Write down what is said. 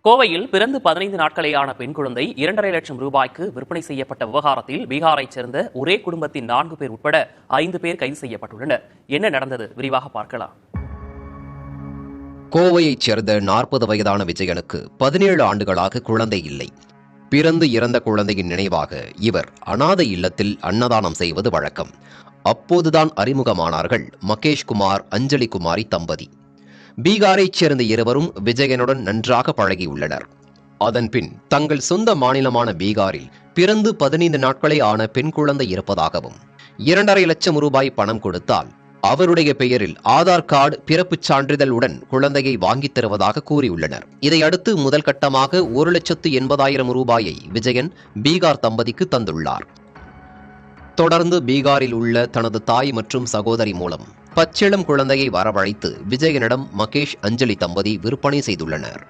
கோவையில் பிறந்து 15 நாட்களேயான பெண் குழந்தை 2.5 லட்சம் ரூபாய்க்கு விற்பனை செய்யப்பட்ட விவகாரத்தில் பீகாரைச் சேர்ந்த ஒரே குடும்பத்தின் 4 பேர் உட்பட 5 பேர் கைது செய்யப்பட்டுள்ளனர். என்ன நடந்தது விரிவாக பார்க்கலாம். கோவையைச் சேர்ந்த 40 வயதான விஜயனுக்கு 17 ஆண்டுகளாக குழந்தை இல்லை. பிறந்து இறந்த குழந்தையின் நினைவாக இவர் அனாதை இல்லத்தில் அன்னதானம் செய்வது வழக்கம். அப்போதுதான் அறிமுகமானார்கள் மகேஷ்குமார், அஞ்சலி குமாரி தம்பதி. பீகாரைச் சேர்ந்த இருவரும் விஜயனுடன் நன்றாக பழகியுள்ளனர். அதன்பின் தங்கள் சொந்த மாநிலமான பீகாரில் பிறந்து 15 நாட்களே ஆன பெண் குழந்தை இருப்பதாகவும் 2.5 லட்சம் ரூபாய் பணம் கொடுத்தால் அவருடைய பெயரில் ஆதார் கார்டு, பிறப்புச் சான்றிதழ் உடன் குழந்தையை வாங்கித் தருவதாக கூறியுள்ளனர். இதையடுத்து முதல் கட்டமாக 1,80,000 ரூபாயை விஜயன் பீகார் தம்பதிக்கு தந்துள்ளார். தொடர்ந்து பீகாரில் உள்ள தனது தாய் மற்றும் சகோதரி மூலம் பச்சிளம் குழந்தையை வரவழைத்து விஜயனிடம் மகேஷ், அஞ்சலி தம்பதி விற்பனை செய்துள்ளனர்.